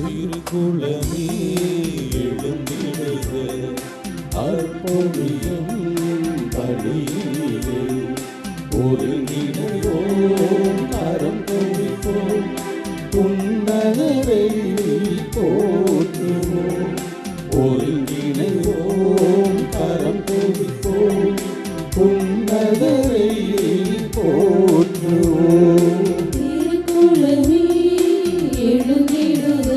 திருக்குளமே எழுந்திடுக, அற்பொழியும் பலியிலே ஒருங்கிணைவோம், கரம் குவிப்போம், உன்னதரை போற்றுவோம். ஒருங்கிணைவோம், கரம் குவிப்போம், உன்னதரை போற்றுவோம். திருக்குளமே எழுந்திடுக,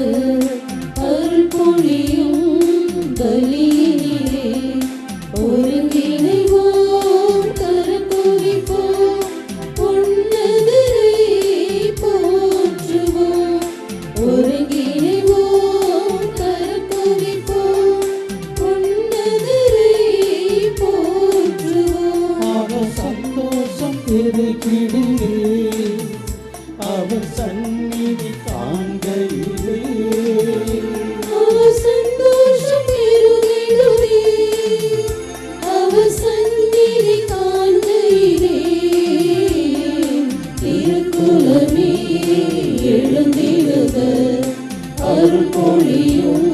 அருள்பொழியும் பலியினிலே ஒருங்கிணைவோம், கரம் குவிப்போம், உன்னதரை போற்றுவோம். ஒருங்கிணைவோம், கரம் குவிப்போம், உன்னதரை போற்றுவோம். அவர் சந்தோஷம் பெருகிடுவே, அவர் சந்நிதி காண்கையிலே. அவர் சந்தோஷம் பெருகிடுவே, அவர் சந்நிதி காண்கையிலே. திருக்குளமே எழுந்திடுக, அருள்பொழியும்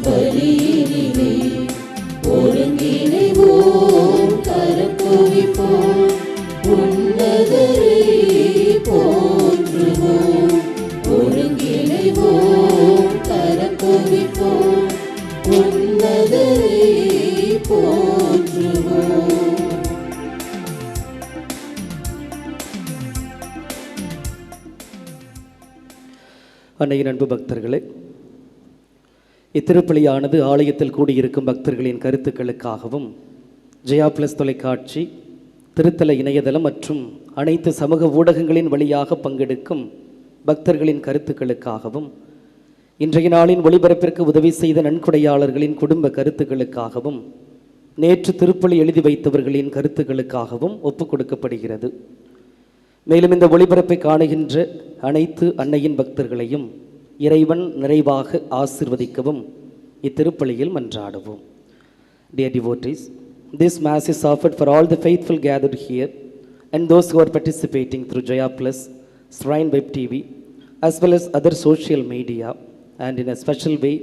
பலியினிலே ஒருங்கிணைவோம், கரம் குவிப்போம், உன்னதரை போற்றுவோம். ஒருங்கிணைவோம், கரம் குவிப்போம், உன்னதரை போற்றுவோம். அன்னையின் அன்பு பக்தர்களே, இத்திருப்பலியானது ஆலயத்தில் கூடியிருக்கும் பக்தர்களின் கருத்துக்களுக்காகவும் ஜெயா பிளஸ் தொலைக்காட்சி, திருத்தல இணையதளம் மற்றும் அனைத்து சமூக ஊடகங்களின் வழியாக பங்கெடுக்கும் பக்தர்களின் கருத்துக்களுக்காகவும், இன்றைய நாளின் ஒளிபரப்பிற்கு உதவி செய்த நன்கொடையாளர்களின் குடும்ப கருத்துக்களுக்காகவும், நேற்று திருப்பலி எழுதி வைத்தவர்களின் கருத்துக்களுக்காகவும் ஒப்புக் கொடுக்கப்படுகிறது. மேலும் இந்த ஒளிபரப்பை காணுகின்ற அனைத்து அன்னையின் பக்தர்களையும் இறைவன் நிறைவாக ஆசிர்வதிக்கவும் இத்திருப்பலியில் மன்றாடுவோம். Dear devotees, this Mass is offered for all the faithful gathered here and those who are participating through Jaya Plus, Shrine Web TV, as well as other social media, and in a special way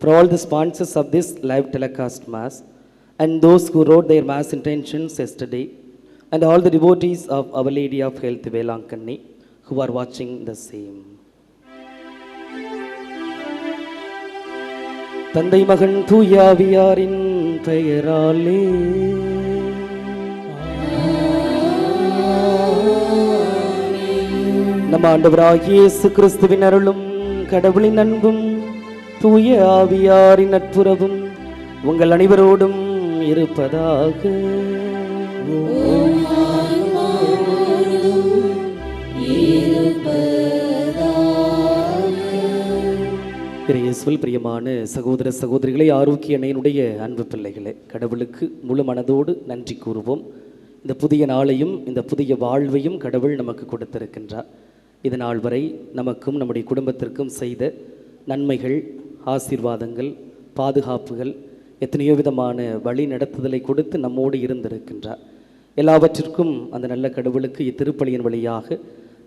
for all the sponsors of this live telecast Mass and those who wrote their Mass intentions yesterday, and all the devotees of Our Lady of Health Velankanni who are watching the same. தந்தை மகன் தூயாவியாரின் பெயராலே நம் ஆண்டவராகிய இயேசு கிறிஸ்துவின் அருளும் கடவுளின் அன்பும் தூய ஆவியாரின் நட்புறவும் உங்கள் அனைவரோடும் இருப்பதாக. இயேசுவில் பிரியமான சகோதர சகோதரிகளை, ஆரோக்கிய அன்னையினுடைய அன்பு பிள்ளைகளே, கடவுளுக்கு முழு மனதோடு நன்றி கூறுவோம். இந்த புதிய நாளையும் இந்த புதிய வாழ்வையும் கடவுள் நமக்கு கொடுத்திருக்கின்றார். இது நாள் வரை நமக்கும் நம்முடைய குடும்பத்திற்கும் செய்த நன்மைகள், ஆசீர்வாதங்கள், பாதுகாப்புகள், எத்தனையோ விதமான வழி நடத்துதலை கொடுத்து நம்மோடு இருந்திருக்கின்றார். எல்லாவற்றிற்கும் அந்த நல்ல கடவுளுக்கு இத்திருப்பலியின் வழியாக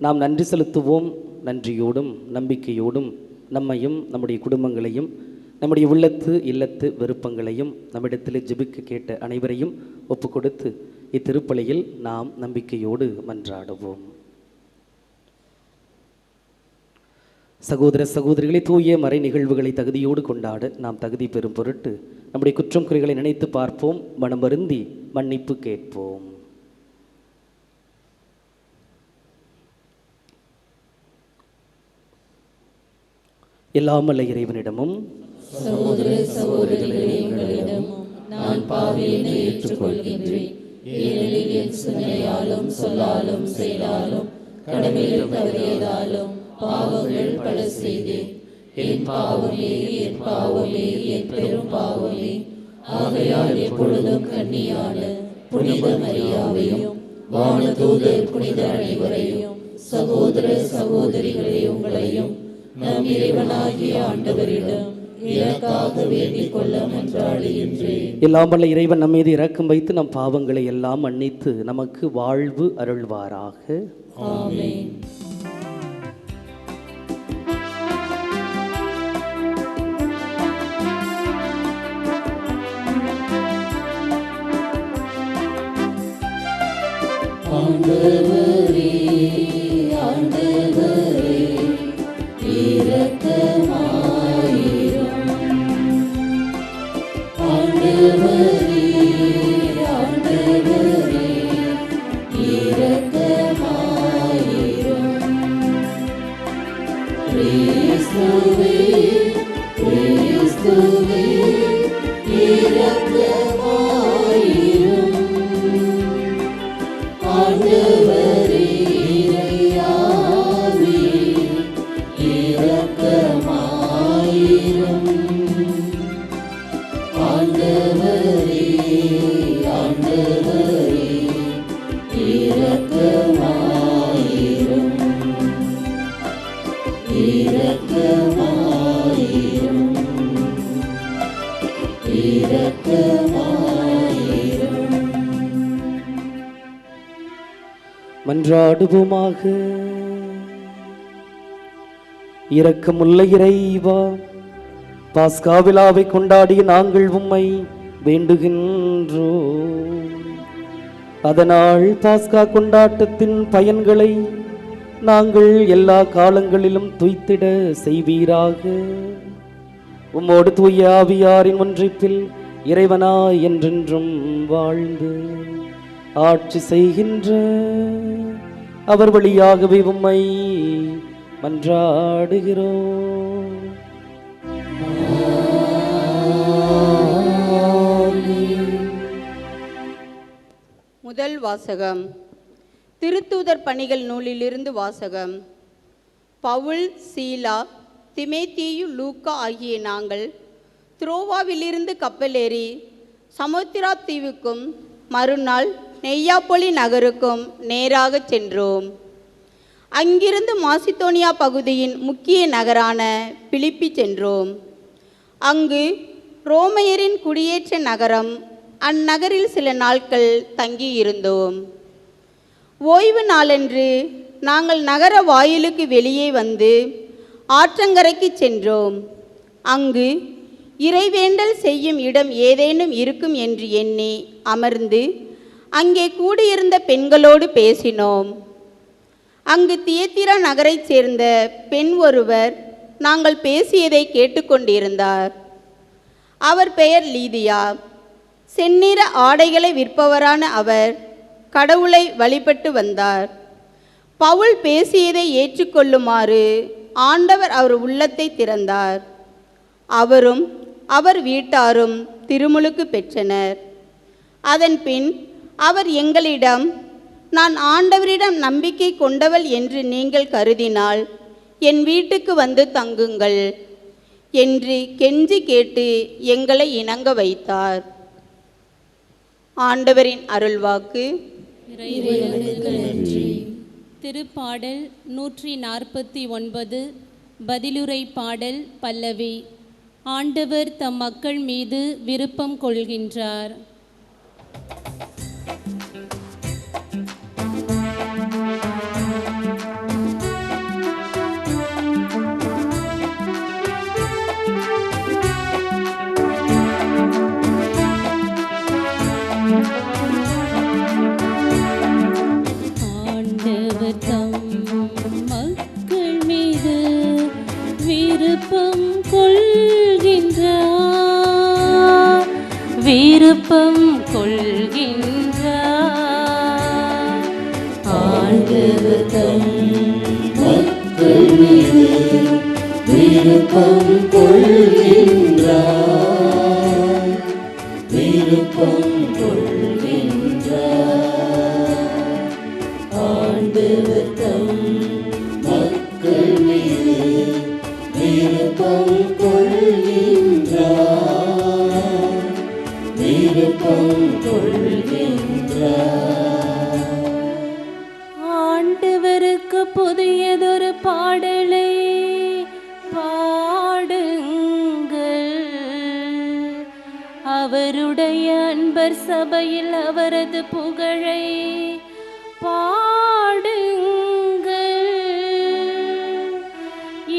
நாம் நன்றி செலுத்துவோம். நன்றியோடும் நம்பிக்கையோடும் நம்மையும் நம்முடைய குடும்பங்களையும் நம்முடைய உள்ளத்து இல்லத்து விருப்பங்களையும் நம்மிடத்தில் ஜெபிக்க கேட்ட அனைவரையும் ஒப்பு கொடுத்து இத்திருப்பலியில் நாம் நம்பிக்கையோடு மன்றாடுவோம். சகோதர சகோதரிகளை, தூய மறை நிகழ்வுகளை தகுதியோடு கொண்டாட நாம் தகுதி பெறும் பொருட்டு நம்முடைய குற்றம் குறைகளை நினைத்து பார்ப்போம். மனம் வருந்தி மன்னிப்பு கேட்போம். எல்லாமல்ல இறைவனிடமும் சகோதர சகோதரிகளிடம் நான் பாவியனை ஏற்றுக்கொள்கின்றேன். ஏனெனில் என் சிந்தனையாலும் சொல்லாலும் செயலாலும் கடமையில் தவறியதாலும் பாவங்கள் பல செய்தேன். என் பாவமே, என் பாவமே, என் பெரும் பாவமே. ஆகையால் எப்பொழுதும் கன்னியான புனித மரியாவையும் வானதூதர் புனித அனைவரையும் சகோதர சகோதரிகளே உங்களையும் நம் இறைவனாகிய ஆண்டவரிடம் எனக்காக வேண்டிக் கொள்ள மன்றாடுகின்றேன். எல்லாம் வல்ல இறைவன் நம் மீது இரக்கம் வைத்து நம் பாவங்களை எல்லாம் மன்னித்து நமக்கு வாழ்வு அருள்வாராக. ஆமென். ஆண்டவரே ஆண்டவரே இரக்கமாயிரும். ஆண்டவரே ஆண்டவரே இரக்கமாயிரும். கிறிஸ்துவே கிறிஸ்துவே இரக்கமாயிரும். ஆண்டவரே இறையாவே இரக்கமாயிரும். ஆண்டவரே ஆண்டவரே இரக்கமாயிரும். இரக்கமாயிரும். இரக்கமாயிரும். மன்றாடுவோமாக. இரக்கமுள்ள இறைவா, பாஸ்கா விழாவை கொண்டாடிய நாங்கள் உம்மை வேண்டுகின்றோம். அதனால் பாஸ்கா கொண்டாட்டத்தின் பயன்களை நாங்கள் எல்லா காலங்களிலும் துய்த்திட செய்வீராக. உம்மோடு தூய ஆவியாரின் ஒன்றிப்பில் இறைவனாய் என்றென்றும் வாழ்ந்து ஆட்சி செய்கின்ற அவர் வழியாகவே உம்மை மன்றாடுகிறோம். முதல் வாசகம். திருத்தூதர் பணிகள் நூலிலிருந்து வாசகம். பவுல், சீலா, திமேத்தியு, லூக்கா ஆகிய நாங்கள் துரோவாவிலிருந்து கப்பலேறி சமுத்திரா தீவுக்கும் மறுநாள் நெய்யாப்பொலி நகருக்கும் நேராக சென்றோம். அங்கிருந்து மாசிதோனியா பகுதியின் முக்கிய நகரான பிலிப்பி சென்றோம். அங்கு ரோமையரின் குடியேற்ற நகரம். அந்நகரில் சில நாட்கள் தங்கியிருந்தோம். ஓய்வு நாளன்று நாங்கள் நகர வாயிலுக்கு வெளியே வந்து ஆற்றங்கரைக்கு சென்றோம். அங்கு இறைவேண்டல் செய்யும் இடம் ஏதேனும் இருக்கும் என்று எண்ணி அமர்ந்து அங்கே கூடியிருந்த பெண்களோடு பேசினோம். அங்கு தியத்திரா நகரைச் சேர்ந்த பெண் ஒருவர் நாங்கள் பேசியதை கேட்டுக்கொண்டிருந்தார். அவர் பெயர் லீதியா. செந்நிற ஆடைகளை விற்பவரான அவர் கடவுளை வழிபட்டு வந்தார். பவுல் பேசியதை ஏற்றுக்கொள்ளுமாறு ஆண்டவர் அவர் உள்ளத்தை திறந்தார். அவரும் அவர் வீட்டாரும் திருமுழுக்கு பெற்றனர். அதன் பின் அவர் எங்களிடம், நான் ஆண்டவரிடம் நம்பிக்கை கொண்டவள் என்று நீங்கள் கருதினால் என் வீட்டுக்கு வந்து தங்குங்கள் என்று கெஞ்சி கேட்டு எங்களை இணங்க வைத்தார். ஆண்டவரின் அருள்வாக்கு. இறைவனுக்கு நன்றி. திருப்பாடல் 149 பதிலுரை பாடல் பல்லவி. ஆண்டவர் தம் மக்கள் மீது விருப்பம் கொள்கின்றார். ஆண்டவர் தம் மக்கள் மீது விருப்பம் கொள்கின்றார். விருப்பம் கொள்கின்றார். ஆண்டவர் தம் மக்கள் மீது விருப்பம் கொள்கின்றார். விருப்பம் கொள்கின்றார். ஆண்டவர் தம் மக்கள் மீது விருப்பம் கொள்கின்றார். விருப்பம் கொள்கின்றார். ஆண்டவருக்கு புதியதொரு பாடலை பாடுங்கள். அவருடைய அன்பர் சபையில் அவரது புகழை பாடுங்கள்.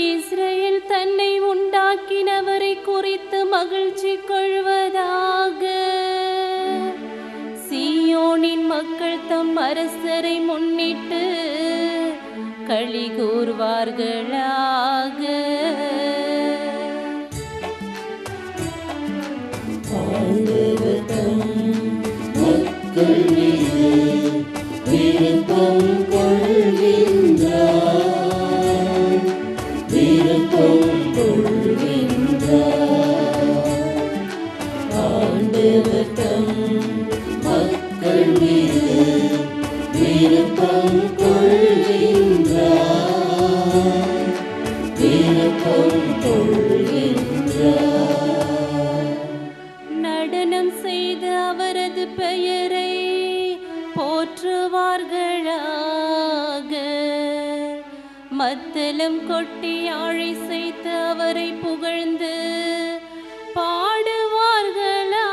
இஸ்ரேல் தன்னை உண்டாக்கினவரை குறித்து மகிழ்ச்சி கொள்வதாக. சீயோனின் மக்கள் தம் அரசரை முன்னிட்டு களி கூர்வார்களாக. ஆண்டவர் தம் மக்கள் மீது விருப்பம் கொள்கின்றார், விருப்பம் கொள்கின்றார். ஆண்டவர் தம் மக்கள் மீது விருப்பம் கொள்கின்றார், விருப்பம் கொள்கின்றார். நடனம் செய்து அவரது பெயரை போற்றுவார்களாக. மத்தளம் கொட்டி ஆழை செய்து அவரை புகழ்ந்து பாடுவார்களாக.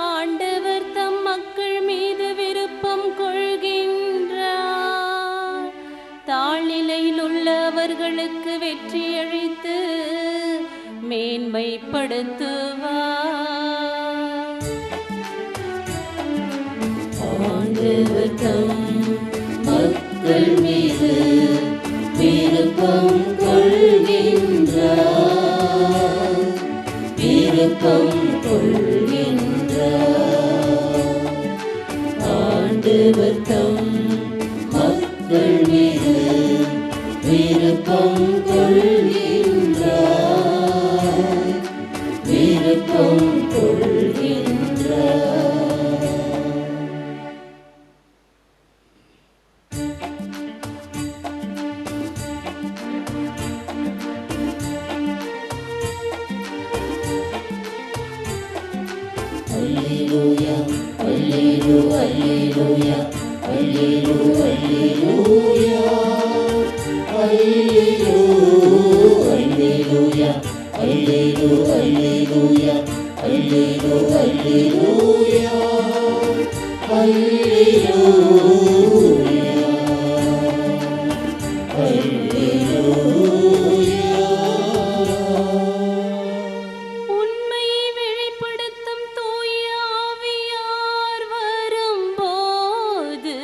ஆண்டவர் தம் மக்கள் மீது விருப்பம் கொள்கின்றார். தாழ்நிலையில் உள்ளவர்களுக்கு வெற்றி அளித்து மேன்மைப்படுத்துவார். ஆண்டவர் தம் மக்கள் மீது விருப்பம் கொள்கின்றார், விருப்பம் கொள்கின்றார். ஆண்டவர் தம் மக்கள் மீது விருப்பம் கொள்கின்றார், விருப்பம் கொள்கின்றார். Alleluia, alleluia, alleluia, alleluia, alleluia, alleluia, alleluia, alleluia, alleluia, உண்மையை வெளிப்படுத்தும் தூய ஆவியார் வரும்போது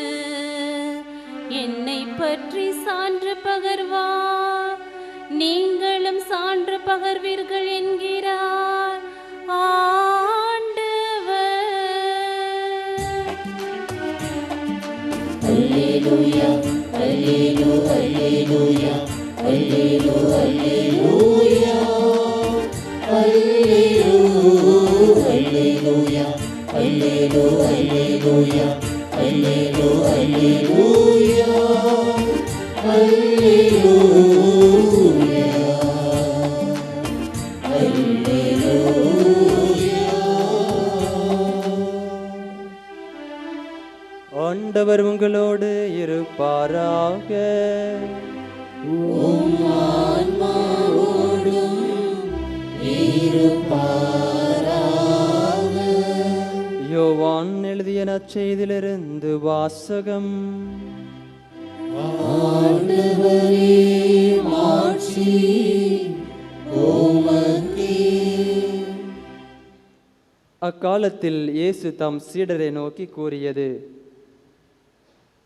என்னை பற்றி சான்று பகர்வார். நீங்களும் சான்று பகர்வீர்கள் என்கிறார் ஆண்டவர். Alleluia, alleluia, alleluia, alleluia, alleluia, alleluia, alleluia, alleluia, ஆண்டவர் உங்களோடு இருப்பாராக. யோவான் எழுதிய நற்செய்தியிலிருந்து வாசகம். அக்காலத்தில் இயேசு தம் சீடரை நோக்கி கூறியது,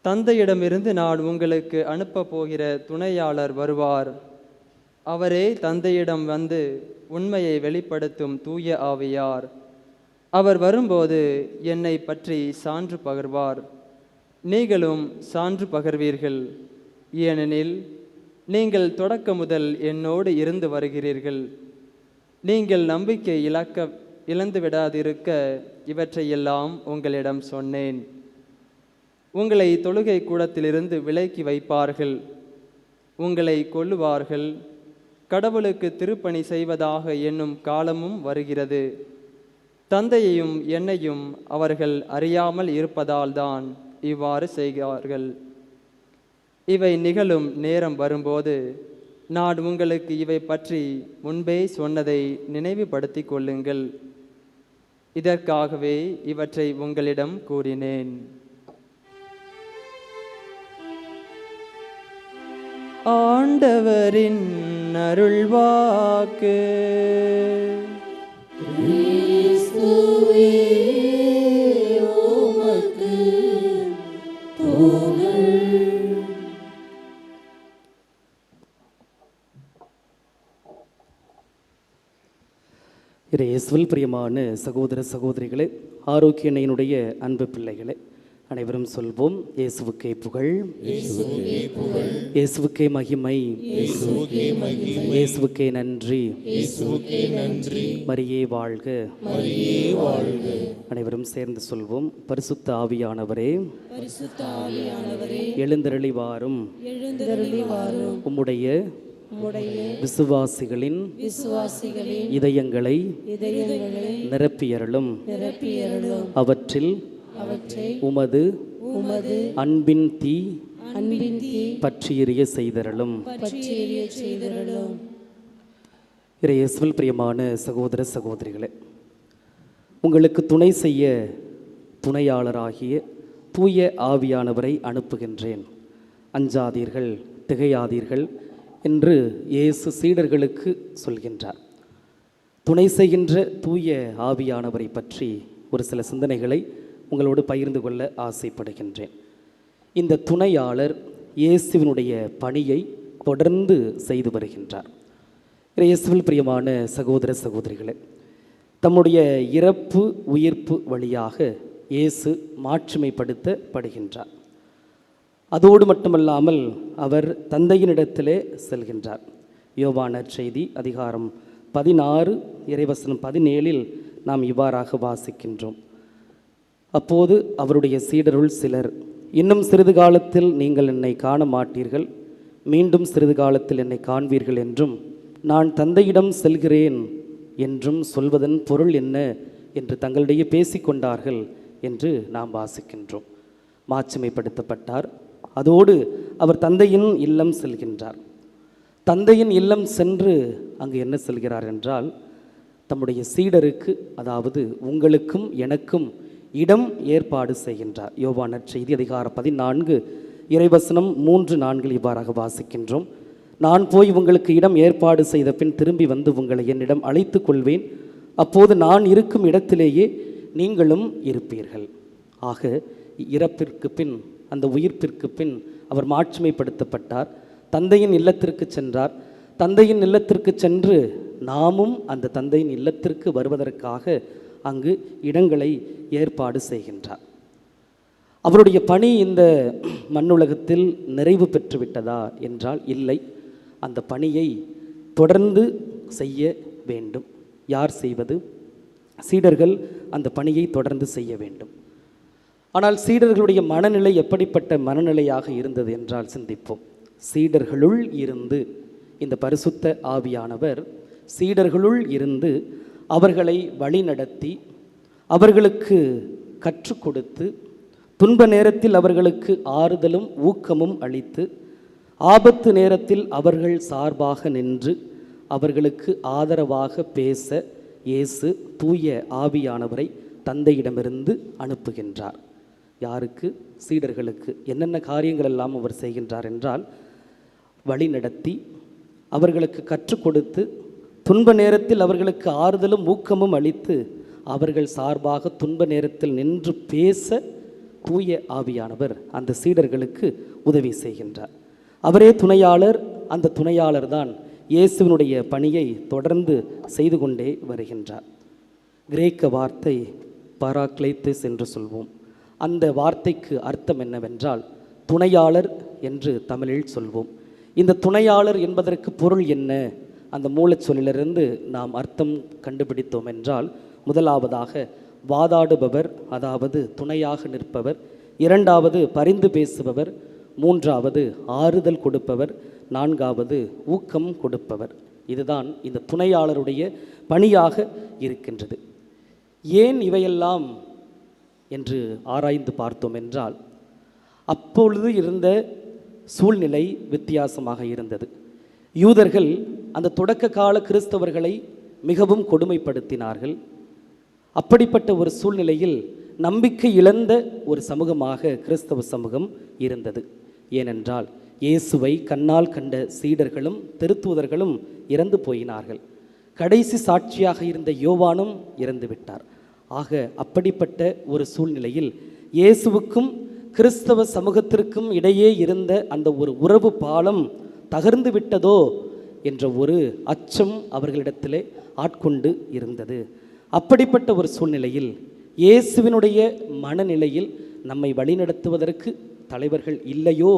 தந்தையிடமிருந்து நான் உங்களுக்கு அனுப்பப் போகிற துணையாளர் வருவார். அவரே தந்தையிடம் வந்து உண்மையை வெளிப்படுத்தும் தூய ஆவியார். அவர் வரும்போது என்னை பற்றி சான்று பகர்வார். நீங்களும் சான்று பகர்வீர்கள், ஏனெனில் நீங்கள் தொடக்க முதல் என்னோடு இருந்து வருகிறீர்கள். நீங்கள் நம்பிக்கை இழந்து விடாதிருக்க இவற்றையெல்லாம் உங்களிடம் சொன்னேன். உங்களை தொழுகை கூடத்திலிருந்து விலக்கி வைப்பார்கள், உங்களை கொல்லுவார்கள். கடவுளுக்கு திருப்பணி செய்வதாக என்னும் காலமும் வருகிறது. தந்தையையும் என்னையும் அவர்கள் அறியாமல் இருப்பதால்தான் இவ்வாறு செய்கிறார்கள். இவை நிகழும் நேரம் வரும்போது நான் உங்களுக்கு இவை பற்றி முன்பே சொன்னதை நினைவுபடுத்தி கொள்ளுங்கள். இதற்காகவே இவற்றை உங்களிடம் கூறினேன். ஆண்டவரின் அருள்வாக்கு. கிறிஸ்துவே இயேசுவில் பிரியமான சகோதர சகோதரிகளே, ஆரோக்கிய அன்னையினுடைய அன்பு பிள்ளைகளே, அனைவரும் சொல்வோம்: இயேசுவுக்கே புகழ், இயேசுவுக்கே மகிமை, இயேசுவுக்கே நன்றி, மரியே வாழ்க. அனைவரும் சேர்ந்து சொல்வோம்: பரிசுத்த ஆவியானவரே, எழுந்தருளி வாரும், உம்முடைய விசுவாசிகளின் இதயங்களை நிரப்பியருளும், அவற்றில் உமது அன்பின் தீ பற்றியெரிய செய்தருளும். இயேசுவில் பிரியமான சகோதர சகோதரிகளே, உங்களுக்கு துணை செய்ய துணையாளராகிய தூய ஆவியானவரை அனுப்புகின்றேன், அஞ்சாதீர்கள், திகையாதீர்கள் என்று இயேசு சீடர்களுக்கு சொல்கின்றார். துணை செய்கின்ற தூய ஆவியானவரை பற்றி ஒரு சில சிந்தனைகளை உங்களோடு பகிர்ந்து கொள்ள ஆசைப்படுகின்றேன். இந்த துணையாளர் இயேசுவினுடைய பணியை தொடர்ந்து செய்து வருகின்றார். இயேசுவில் பிரியமான சகோதர சகோதரிகளே, தம்முடைய இறப்பு உயிர்ப்பு வழியாக இயேசு மாட்சிமைப்படுத்தப்படுகின்றார். அதோடு மட்டுமல்லாமல் அவர் தந்தையினிடத்திலே செல்கின்றார். யோவான் நற்செய்தி அதிகாரம் 16 இறைவசனம் 17 நாம் இவ்வாறாக வாசிக்கின்றோம்: அப்போது அவருடைய சீடருள் சிலர், இன்னும் சிறிது காலத்தில் நீங்கள் என்னை காண மாட்டீர்கள், மீண்டும் சிறிது காலத்தில் என்னை காண்பீர்கள் என்றும், நான் தந்தையிடம் செல்கிறேன் என்றும் சொல்வதன் பொருள் என்ன என்று தங்களிடையே பேசிக்கொண்டார்கள் என்று நாம் வாசிக்கின்றோம். மாட்சிமைப்படுத்தப்பட்டார். அதோடு அவர் தந்தையின் இல்லம் செல்கின்றார். தந்தையின் இல்லம் சென்று அங்கு என்ன செல்கிறார் என்றால், தம்முடைய சீடருக்கு, அதாவது உங்களுக்கும் எனக்கும் இடம் ஏற்பாடு செய்கின்றார். யோவான் நற்செய்தி அதிகாரம் 14 இறைவசனம் 3-4 இவ்வாறாக வாசிக்கின்றோம்: நான் போய் உங்களுக்கு இடம் ஏற்பாடு செய்த பின் திரும்பி வந்து உங்களை என்னிடம் அழைத்து கொள்வேன், அப்போது நான் இருக்கும் இடத்திலேயே நீங்களும் இருப்பீர்கள். ஆக இறப்பிற்கு பின், அந்த உயிர்ப்பிற்கு பின் அவர் மாட்சிமைப்படுத்தப்பட்டார். தந்தையின் இல்லத்திற்கு சென்றார். தந்தையின் இல்லத்திற்கு சென்று நாமும் அந்த தந்தையின் இல்லத்திற்கு வருவதற்காக அங்கு இடங்களை ஏற்பாடு செய்கின்றார். அவருடைய பணி இந்த மண்ணுலகத்தில் நிறைவு பெற்றுவிட்டதா என்றால் இல்லை. அந்த பணியை தொடர்ந்து செய்ய வேண்டும். யார் செய்வது? சீடர்கள் அந்த பணியை தொடர்ந்து செய்ய வேண்டும். ஆனால் சீடர்களுடைய மனநிலை எப்படிப்பட்ட மனநிலையாக இருந்தது என்றால் சிந்திப்போம். சீடர்களுள் இருந்து இந்த பரிசுத்த ஆவியானவர் சீடர்களுள் இருந்து அவர்களை வழிநடத்தி, அவர்களுக்கு கற்றுக் கொடுத்து, துன்ப நேரத்தில் அவர்களுக்கு ஆறுதலும் ஊக்கமும் அளித்து, ஆபத்து நேரத்தில் அவர்கள் சார்பாக நின்று அவர்களுக்கு ஆதரவாக பேச இயேசு தூய ஆவியானவரை தந்தையிடமிருந்து அனுப்புகின்றார். யாருக்கு? சீடர்களுக்கு. என்னென்ன காரியங்கள் எல்லாம் அவர் செய்கின்றார் என்றால், வழிநடத்தி, அவர்களுக்கு கற்றுக் கொடுத்து, துன்ப நேரத்தில் அவர்களுக்கு ஆறுதலும் ஊக்கமும் அளித்து, அவர்கள் சார்பாக துன்ப நேரத்தில் நின்று பேச தூய ஆவியானவர் அந்த சீடர்களுக்கு உதவி செய்கின்றார். அவரே துணையாளர். அந்த துணையாளர் தான் இயேசுவினுடைய பணியை தொடர்ந்து செய்து கொண்டே வருகின்றார். கிரேக்க வார்த்தை பாராக்லேத்தஸ் என்று சொல்வோம். அந்த வார்த்தைக்கு அர்த்தம் என்னவென்றால் துணையாளர் என்று தமிழில் சொல்வோம். இந்த துணையாளர் என்பதற்கு பொருள் என்ன? அந்த மூலச்சொல்லிலிருந்து நாம் அர்த்தம் கண்டுபிடித்தோம் என்றால், முதலாவதாக வாதாடுபவர், அதாவது துணையாக நிற்பவர். இரண்டாவது பரிந்து பேசுபவர். மூன்றாவது ஆறுதல் கொடுப்பவர். நான்காவது ஊக்கம் கொடுப்பவர். இதுதான் இந்த துணையாளருடைய பணியாக இருக்கின்றது. ஏன் இவையெல்லாம் என்று ஆராய்ந்து பார்த்தோம் என்றால், அப்பொழுது இருந்த சூழ்நிலை வித்தியாசமாக இருந்தது. யூதர்கள் அந்த தொடக்க கால கிறிஸ்தவர்களை மிகவும் கொடுமைப்படுத்தினார்கள். அப்படிப்பட்ட ஒரு சூழ்நிலையில் நம்பிக்கை இழந்த ஒரு சமூகமாக கிறிஸ்தவ சமூகம் இருந்தது. ஏனென்றால் இயேசுவை கண்ணால் கண்ட சீடர்களும் திருத்தூதர்களும் இறந்து போயினார்கள். கடைசி சாட்சியாக இருந்த யோவானும் இறந்து விட்டார். ஆக அப்படிப்பட்ட ஒரு சூழ்நிலையில் இயேசுவுக்கும் கிறிஸ்தவ சமூகத்திற்கும் இடையே இருந்த அந்த ஒரு உறவு பாலம் தகர்ந்து விட்டதோ என்ற ஒரு அச்சம் அவர்களிடத்திலே ஆட்கொண்டு இருந்தது. அப்படிப்பட்ட ஒரு சூழ்நிலையில் இயேசுவினுடைய மனநிலையில் நம்மை வழிநடத்துவதற்கு தலைவர்கள் இல்லையோ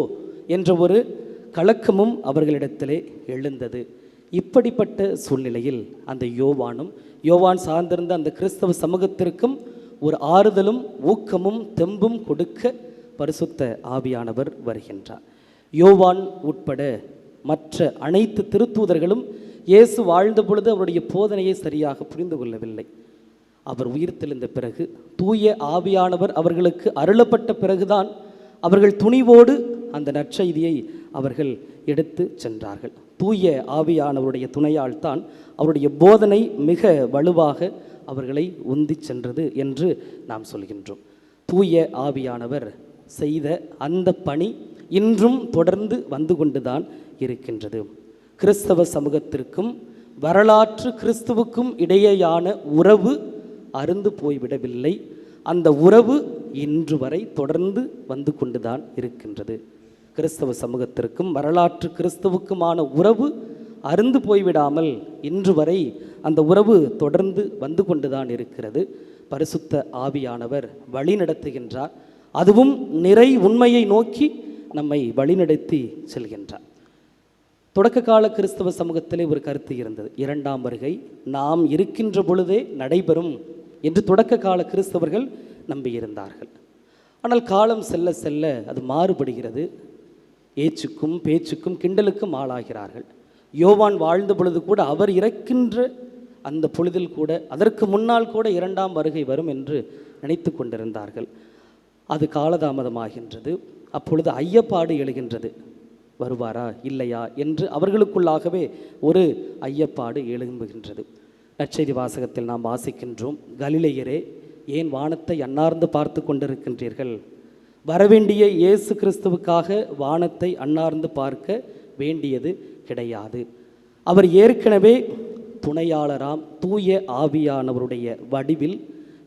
என்ற ஒரு கலக்கமும் அவர்களிடத்திலே எழுந்தது. இப்படிப்பட்ட சூழ்நிலையில் அந்த யோவான் சார்ந்திருந்த அந்த கிறிஸ்தவ சமூகத்திற்கும் ஒரு ஆறுதலும் ஊக்கமும் தெம்பும் கொடுக்க பரிசுத்த ஆவியானவர் வருகின்றார். யோவான் உட்பட மற்ற அனைத்து திருத்தூதர்களும் இயேசு வாழ்ந்த பொழுது அவருடைய போதனையை சரியாக புரிந்து கொள்ளவில்லை. அவர் உயிர்த்தெழுந்த பிறகு தூய ஆவியானவர் அவர்களுக்கு அருளப்பட்ட பிறகுதான் அவர்கள் துணிவோடு அந்த நற்செய்தியை அவர்கள் எடுத்து சென்றார்கள். தூய ஆவியானவருடைய துணையால் தான் அவருடைய போதனை மிக வலுவாக அவர்களை உந்தி சென்றது என்று நாம் சொல்கின்றோம். தூய ஆவியானவர் செய்த அந்த பணி இன்றும் தொடர்ந்து வந்து கொண்டுதான் இருக்கின்றது. கிறிஸ்தவ சமூகத்திற்கும் வரலாற்று கிறிஸ்துவுக்கும் இடையேயான உறவு அருந்து போய்விடவில்லை. அந்த உறவு இன்று வரை தொடர்ந்து வந்து கொண்டுதான் இருக்கின்றது. கிறிஸ்தவ சமூகத்திற்கும் வரலாற்று கிறிஸ்துவுக்குமான உறவு அருந்து போய்விடாமல் இன்று வரை அந்த உறவு தொடர்ந்து வந்து கொண்டுதான் இருக்கிறது. பரிசுத்த ஆவியானவர் வழி நடத்துகின்றார். அதுவும் நிறை உண்மையை நோக்கி நம்மை வழிநடத்தி செல்கின்றார். தொடக்க கால கிறிஸ்தவ சமூகத்திலே ஒரு கருத்து இருந்தது, இரண்டாம் வருகை நாம் இருக்கின்ற பொழுதே நடைபெறும் என்று தொடக்க கால கிறிஸ்தவர்கள் நம்பியிருந்தார்கள். ஆனால் காலம் செல்ல செல்ல அது மாறுபடுகிறது. ஏச்சுக்கும் பேச்சுக்கும் கிண்டலுக்கும் ஆளாகிறார்கள். யோவான் வாழ்ந்த பொழுது கூட அவர் இறக்கின்ற அந்த பொழுதில் கூட அதற்கு முன்னால் கூட இரண்டாம் வருகை வரும் என்று நினைத்து கொண்டிருந்தார்கள். அது காலதாமதமாகின்றது. அப்பொழுது ஐயப்பாடு எழுகின்றது, வருவாரா இல்லையா என்று அவர்களுக்குள்ளாகவே ஒரு ஐயப்பாடு எழும்புகின்றது. நற்செய்தி வாசகத்தில் நாம் வாசிக்கின்றோம், கலிலேயரே ஏன் வானத்தை அண்ணார்ந்து பார்த்து கொண்டிருக்கின்றீர்கள்? வரவேண்டிய இயேசு கிறிஸ்துவுக்காக வானத்தை அண்ணார்ந்து பார்க்க வேண்டியது கிடையாது. அவர் ஏற்கனவே துணையாளராம் தூய ஆவியானவருடைய வடிவில்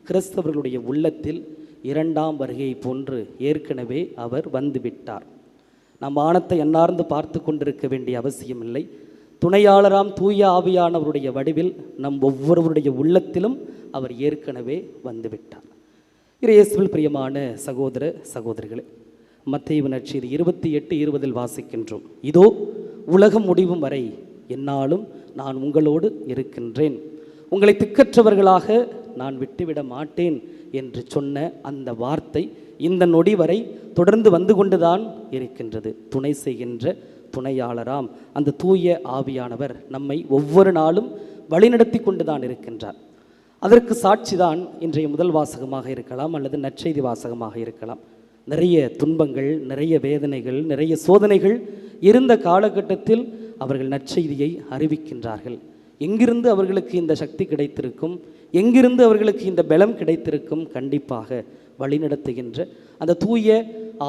கிறிஸ்தவர்களுடைய உள்ளத்தில் இரண்டாம் வருகையை போன்று ஏற்கனவே அவர் வந்துவிட்டார். நாம் வானத்தை அண்ணார்ந்து பார்த்து கொண்டிருக்க வேண்டிய அவசியமில்லை. துணையாளராம் தூய ஆவியானவருடைய வடிவில் நம் ஒவ்வொருவருடைய உள்ளத்திலும் அவர் ஏற்கனவே வந்துவிட்டார். இயேசுவில் பிரியமான சகோதர சகோதரிகளே, மத்தேயு நற்செய்தி 28:20 வாசிக்கின்றோம், இதோ உலகம் முடிவும் வரை என்னாலும் நான் உங்களோடு இருக்கின்றேன், உங்களை திக்கற்றவர்களாக நான் விட்டுவிட மாட்டேன் என்று சொன்ன அந்த வார்த்தை இந்த நொடி வரை தொடர்ந்து வந்து கொண்டுதான் இருக்கின்றது. துணை செய்கின்ற துணையாளராம் அந்த தூய ஆவியானவர் நம்மை ஒவ்வொரு நாளும் வழிநடத்தி கொண்டுதான் இருக்கின்றார். அதற்கு சாட்சிதான் இன்றைய முதல் வாசகமாக இருக்கலாம் அல்லது நற்செய்தி வாசகமாக இருக்கலாம். நிறைய துன்பங்கள், நிறைய வேதனைகள், நிறைய சோதனைகள் இருந்த காலகட்டத்தில் அவர்கள் நற்செய்தியை அறிவிக்கின்றார்கள். எங்கிருந்து அவர்களுக்கு இந்த சக்தி கிடைத்திருக்கும்? எங்கிருந்து அவர்களுக்கு இந்த பலம் கிடைத்திருக்கும்? கண்டிப்பாக வழிநடத்துகின்ற அந்த தூய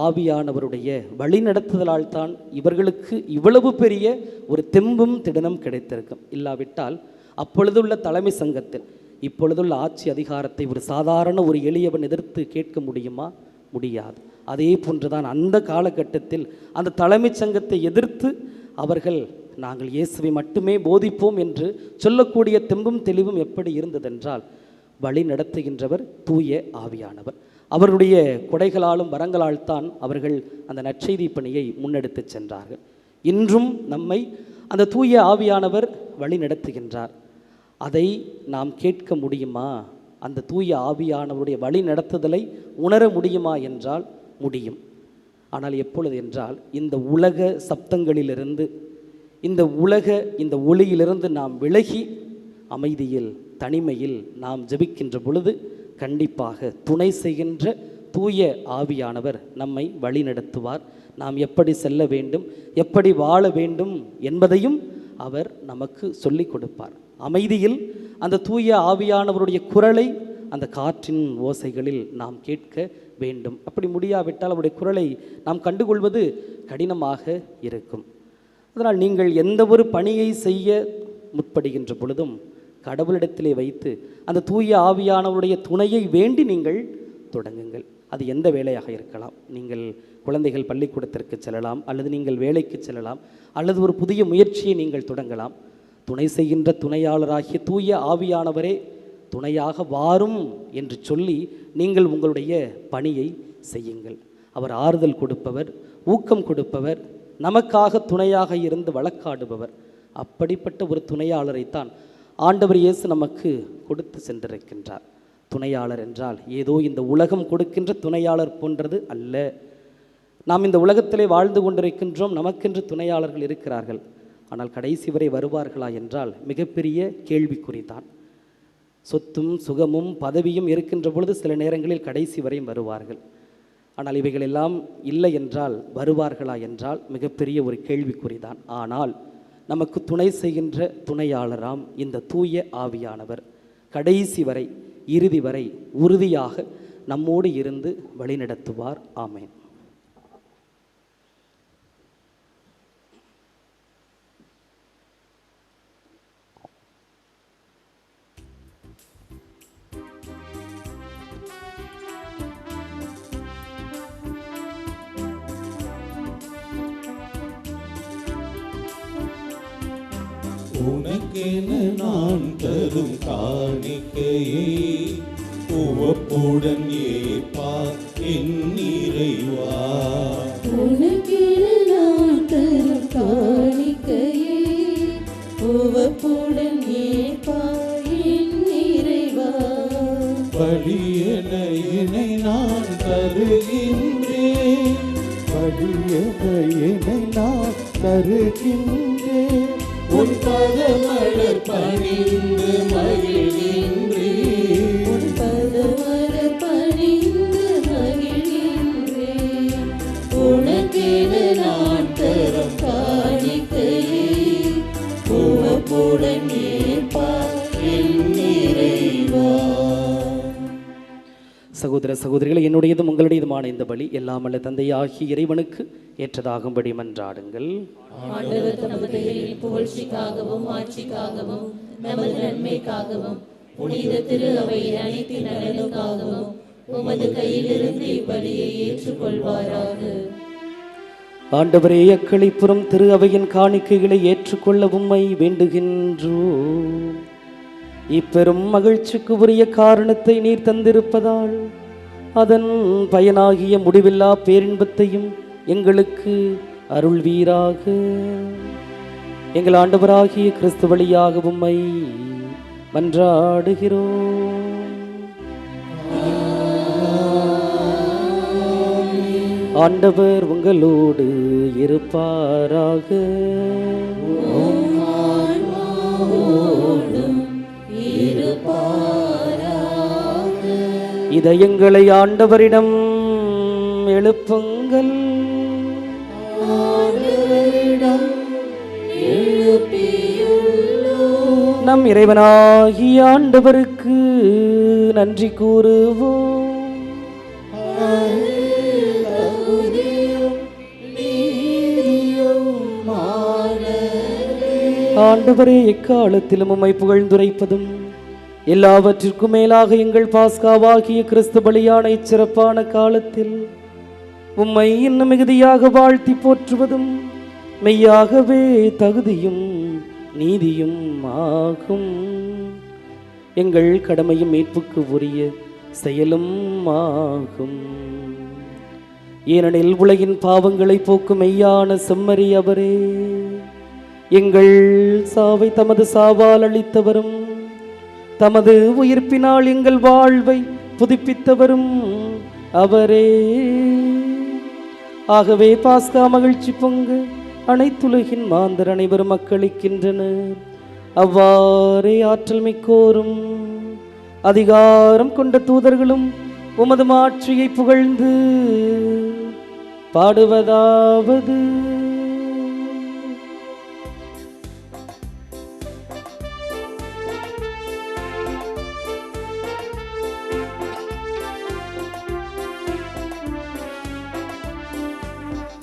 ஆவியானவருடைய வழிநடத்துதலால் தான் இவர்களுக்கு இவ்வளவு பெரிய ஒரு தெம்பும் திடனும் கிடைத்திருக்கும். இல்லாவிட்டால் அப்பொழுதுள்ள தலைமை சங்கத்தில் இப்பொழுதுள்ள ஆட்சி அதிகாரத்தை ஒரு சாதாரண ஒரு எளியவன் எதிர்த்து கேட்க முடியுமா? முடியாது. அதே போன்றுதான் அந்த காலகட்டத்தில் அந்த தலைமை சங்கத்தை எதிர்த்து அவர்கள் நாங்கள் இயேசுவை மட்டுமே போதிப்போம் என்று சொல்லக்கூடிய தெம்பும் தெளிவும் எப்படி இருந்ததென்றால் வழி நடத்துகின்றவர் தூய ஆவியானவர். அவருடைய கொடைகளாலும் வரங்களால் தான் அவர்கள் அந்த நற்செய்தி பணியை முன்னெடுத்து சென்றார்கள். இன்றும் நம்மை அந்த தூய ஆவியானவர் வழி நடத்துகின்றார். அதை நாம் கேட்க முடியுமா? அந்த தூய ஆவியானவருடைய வழி நடத்துதலை உணர முடியுமா என்றால் முடியும். ஆனால் எப்பொழுது என்றால் இந்த உலக சப்தங்களிலிருந்து, இந்த ஒளியிலிருந்து நாம் விலகி அமைதியில் தனிமையில் நாம் ஜெபிக்கின்ற பொழுது கண்டிப்பாக துணை செய்கின்ற தூய ஆவியானவர் நம்மை வழி நடத்துவார். நாம் எப்படி செல்ல வேண்டும், எப்படி வாழ வேண்டும் என்பதையும் அவர் நமக்கு சொல்லிக் கொடுப்பார். அமைதியில் அந்த தூய ஆவியானவருடைய குரலை அந்த காற்றின் ஓசைகளில் நாம் கேட்க வேண்டும். அப்படி முடியாவிட்டால் அவருடைய குரலை நாம் கண்டுகொள்வது கடினமாக இருக்கும். அதனால் நீங்கள் எந்த ஒரு பணியை செய்ய முற்படுகின்ற பொழுதும் கடவுளிடத்திலே வைத்து அந்த தூய ஆவியானவருடைய துணையை வேண்டி நீங்கள் தொடங்குங்கள். அது எந்த வேலையாக இருக்கலாம். நீங்கள் குழந்தைகள் பள்ளிக்கூடத்திற்கு செல்லலாம், அல்லது நீங்கள் வேலைக்கு செல்லலாம், அல்லது ஒரு புதிய முயற்சியை நீங்கள் தொடங்கலாம். துணை செய்கின்ற துணையாளராகிய தூய ஆவியானவரே துணையாக வாரும் என்று சொல்லி நீங்கள் உங்களுடைய பணியை செய்யுங்கள். அவர் ஆறுதல் கொடுப்பவர், ஊக்கம் கொடுப்பவர், நமக்காக துணையாக இருந்து வழக்காடுபவர். அப்படிப்பட்ட ஒரு துணையாளரைத்தான் ஆண்டவர் இயேசு நமக்கு கொடுத்து சென்றிருக்கின்றார். துணையாளர் என்றால் ஏதோ இந்த உலகம் கொடுக்கின்ற துணையாளர் போன்றது அல்ல. நாம் இந்த உலகத்திலே வாழ்ந்து கொண்டிருக்கின்றோம், நமக்கென்று துணையாளர்கள் இருக்கிறார்கள். ஆனால் கடைசி வரை வருவார்களா என்றால் மிகப்பெரிய கேள்விக்குறிதான். சொத்தும் சுகமும் பதவியும் இருக்கின்ற பொழுது சில நேரங்களில் கடைசி வரையும் வருவார்கள். ஆனால் இவைகள் எல்லாம் இல்லை என்றால் வருவார்களா என்றால் மிகப்பெரிய ஒரு கேள்விக்குறிதான். ஆனால் நமக்கு துணை செய்கின்ற துணையாளராம் இந்த தூய ஆவியானவர் கடைசி வரை, இறுதி வரை உறுதியாக நம்மோடு இருந்து வழிநடத்துவார். ஆமேன். உனக்கென நான் தரும் காணிக்கையை உவப்புடன் ஏற்பார் என் இறைவா. உனக்கென நான் தரும் காணிக்கையை உவப்புடன் ஏற்பார் என் இறைவா. பலியென என்னை நான் தருகின்றேன், பலியென என்னை நான் தருகின்றேன். உன் பதமலர் பணிந்து மகிழ்கின்றேன், உன் பதமலர் பணிந்து மகிழ்கின்றேன். உனக்கென நான் தரும் காணிக்கையை உவப்புடன் ஏற்பார் என் இறைவா. சகோதர சகோதரிகளை, என்னுடையதும் உங்களுடையதுமான இந்த பலி எல்லாம் அல்ல தந்தையாகி இறைவனுக்கு ஏற்றதாகும்படி மன்றாடுங்கள். ஆண்டவர் தமது பெயரின் புகழ்ச்சிக்காகவும் ஆட்சிக்காகவும் நமது நன்மைக்காகவும் புனித திரு அவையின் அனைத்து நலனுக்காகவும் உமது கையிலிருந்து இப்பலியை ஏற்றுக்கொள்வாராக. ஆண்டவரே, அக்களிப்புறம் திரு அவையின் காணிக்கைகளை ஏற்றுக்கொள்ள உம்மை வேண்டுகின்றோம். இப்பெரும் மகிழ்ச்சிக்கு உரிய காரணத்தை நீர் தந்திருப்பதால் அதன் பயனாகிய முடிவில்லா பேரின்பத்தையும் எங்களுக்கு அருள்வீராக. எங்கள் ஆண்டவராகிய கிறிஸ்து வழியாக உம்மை மன்றாடுகிறோம். ஆண்டவர் உங்களோடு இருப்பாராக. இதயங்களை ஆண்டவரிடம் எழுப்புங்கள். நம் இறைவனாகிய ஆண்டவருக்கு நன்றி கூறுவோம். ஆண்டவரே, எக்காலத்திலும் உம்மை புகழ்ந்துரைப்பதும் எல்லாவற்றிற்கும் மேலாக எங்கள் பாஸ்காவாகிய கிறிஸ்து பலியான இச்சிறப்பான காலத்தில் உம்மை இன்னும் மிகுதியாக வாழ்த்தி போற்றுவதும் மெய்யாகவே தகுதியும் நீதியும் ஆகும். எங்கள் கடமையும் மீட்புக்கு உரிய செயலும் ஆகும். ஏனெனில் உலகின் பாவங்களை போக்கும் மெய்யான செம்மறி அவரே, எங்கள் சாவை தமது சாவால் அளித்தவரும் தமது உயிர்ப்பினால் எங்கள் வாழ்வை புதுப்பித்தவரும் அவரே. ஆகவே பாஸ்கா மகிழ்ச்சி பொங்க அனைத்துலகின் மாந்தர் அனைவரும் மக்களிக்கின்றனர். அவ்வாறே ஆற்றல் மிக்கோரும் அதிகாரம் கொண்ட தூதர்களும் உமது மாட்சியை புகழ்ந்து பாடுவதாவது: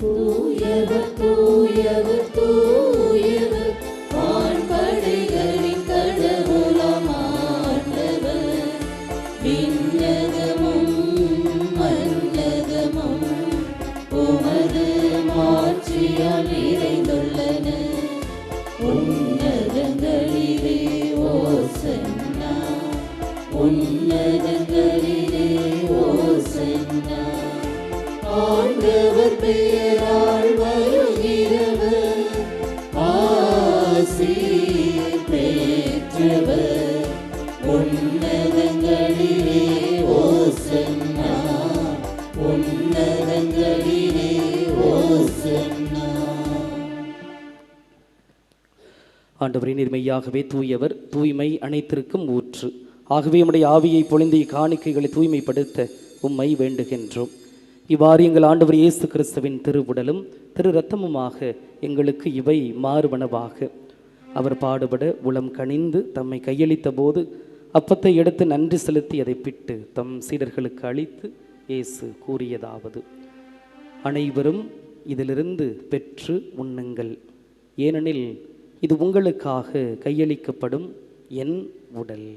தூயவர் தூயவர் தூயவர் வான்படைகளின் கடவுளாம் ஆண்டவர். விண்ணகமும் மண்ணும் உன்னதங்களிலே ஓசன்னா, உன்னதங்களிலே ஓசன்னா. ஆண்டவர் பெயரால் வருகிறவர் ஆசி பெற்றவர். உன்னதங்களிலே ஓசன்னா, உன்னதங்களிலே ஓசன்னா. ஆண்டவரே, நீர் மெய்யாகவே தூயவர், தூய்மை அனைத்திற்கும் ஊற்று. ஆகவே உம்முடைய ஆவியை பொழிந்து காணிக்கைகளை தூய்மைப்படுத்த உம்மை வேண்டுகின்றோம். இவ்வாறு எங்கள் ஆண்டவர் இயேசு கிறிஸ்துவின் திருவுடலும் திரு இரத்தமுமாக எங்களுக்கு இவை மாறுவனவாக. அவர் பாடுபட உளம் கனிந்து தம்மை கையளித்த போது அப்பத்தை எடுத்து நன்றி செலுத்தி அதை பிட்டு தம் சீடர்களுக்கு அளித்து இயேசு கூறியதாவது: அனைவரும் இதிலிருந்து பெற்று உண்ணுங்கள், ஏனெனில் இது உங்களுக்காக கையளிக்கப்படும் என் உடல்.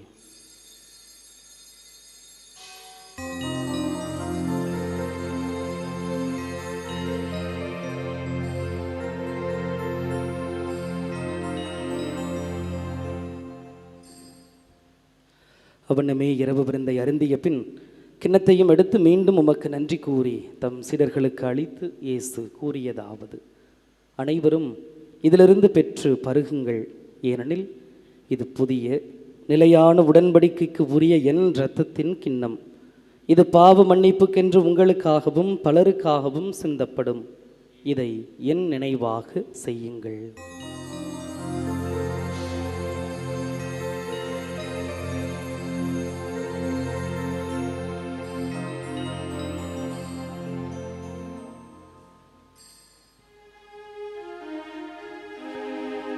அவனமே இரவு விருந்தை அருந்திய பின் கிண்ணத்தையும் எடுத்து மீண்டும் உமக்கு நன்றி கூறி தம் சீடர்களுக்கு அளித்து இயேசு கூறியதாவது: அனைவரும் இதிலிருந்து பெற்று பருகுங்கள், ஏனெனில் இது புதிய நிலையான உடன்படிக்கைக்கு உரிய என் இரத்தத்தின் கிண்ணம். இது பாவ மன்னிப்புக்கென்று உங்களுக்காகவும் பலருக்காகவும் சிந்தப்படும். இதை என் நினைவாக செய்யுங்கள்.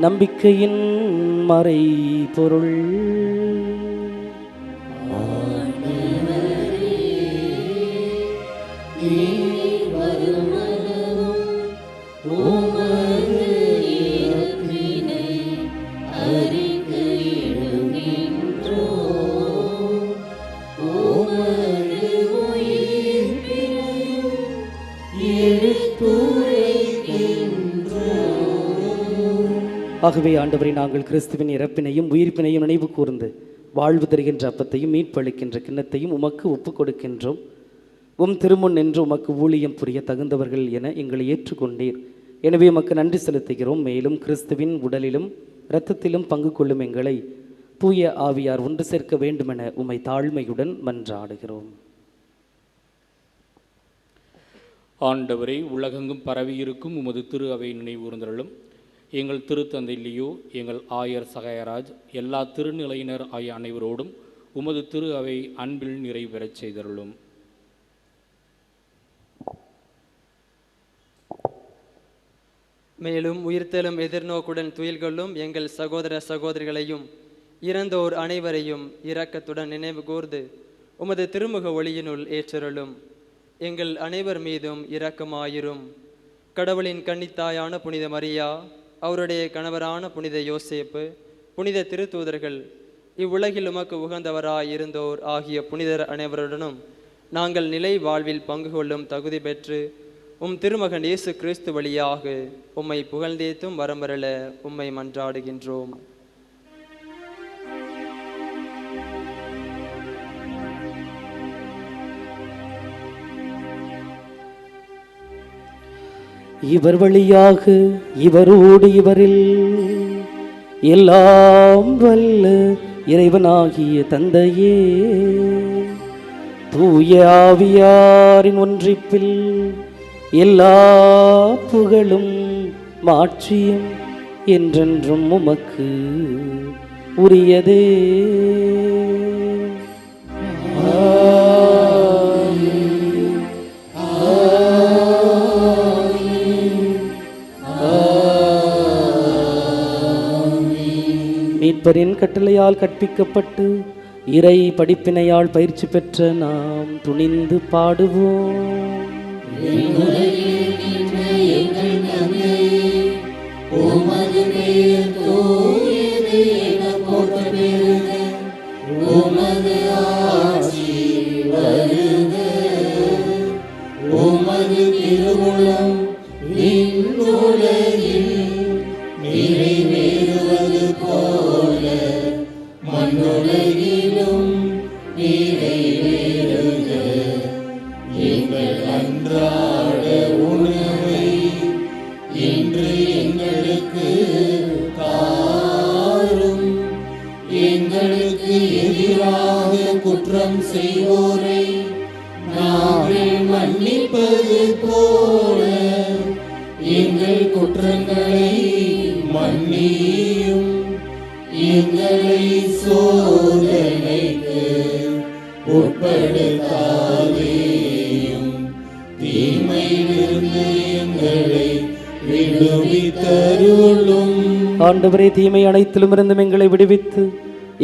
நம்பிக்கையின் மறை பொருள். ஆகவே ஆண்டவரை, நாங்கள் கிறிஸ்துவின் இறப்பினையும் உயிர்ப்பினையும் நினைவு கூர்ந்து வாழ்வு தருகின்ற அப்பத்தையும் மீட்பளிக்கின்ற கிண்ணத்தையும் உமக்கு ஒப்புக் கொடுக்கின்றோம். உம் திருமுன் நின்று உமக்கு ஊழியம் புரிய தகுந்தவர்கள் என எங்களை ஏற்றுக்கொண்டீர். எனவே உமக்கு நன்றி செலுத்துகிறோம். மேலும் கிறிஸ்துவின் உடலிலும் இரத்தத்திலும் பங்கு கொள்ளும் எங்களை தூய ஆவியார் ஒன்று சேர்க்க வேண்டுமென உம்மை தாழ்மையுடன் மன்றாடுகிறோம். ஆண்டவரை, உலகெங்கும் பரவியிருக்கும் உமது திரு அவை நினைவூர்ந்தருளும். எங்கள் திருத்தந்தை லியோ, எங்கள் ஆயர் சகாயராஜ், எல்லா திருநிலையினர் ஆகிய அனைவரோடும் உமது திரு அவை அன்பில் நிறைவேறச் செய்தருளும். மேலும் உயிர்த்தெழும் எதிர்நோக்குடன் துயில்கொள்ளும் எங்கள் சகோதர சகோதரிகளையும் இறந்தோர் அனைவரையும் இரக்கத்துடன் நினைவு கூர்ந்து உமது திருமுக ஒளியினுள் ஏற்றருளும். எங்கள் அனைவர் மீதும் இரக்கமாயிரும். கடவுளின் கன்னித்தாயான புனித மரியா, அவருடைய கணவரான புனித யோசேப்பு, புனித திருத்தூதர்கள், இவ்வுலகில் உமக்கு உகந்தவராய் இருந்தோர் ஆகிய புனிதர் அனைவருடனும் நாங்கள் நிலை வாழ்வில் பங்கு கொள்ளும் தகுதி பெற்று உம் திருமகன் இயேசு கிறிஸ்து வழியாக உம்மை புகழ்ந்தேத்தும் வரம்பரல உம்மை மன்றாடுகின்றோம். இவர் வழியாக இவரோடு இவரில் எல்லாம் வல்ல இறைவனாகிய தந்தையே, தூய ஆவியாரின் ஒன்றிப்பில் எல்லா புகழும் மாட்சியும் என்றென்றும் உமக்கு உரியதே. மீட்பரின் கட்டளையால் கற்பிக்கப்பட்டு இறை படிப்பினையால் பயிற்சி பெற்ற நாம் துணிந்து பாடுவோம். திருவுளம் நிறைவேறுவது குற்றம் செய்வோரை நாங்கள் மன்னிப்பது போல எங்கள் குற்றங்களை மன்னியும், எங்களை சோதனைக்கு உட்படுத்தாதேயும், தீமையிலிருந்து எங்களை விடுவித்தருளும். ஆண்டவரே, தீமை அனைத்திலும் இருந்தும் எங்களை விடுவித்து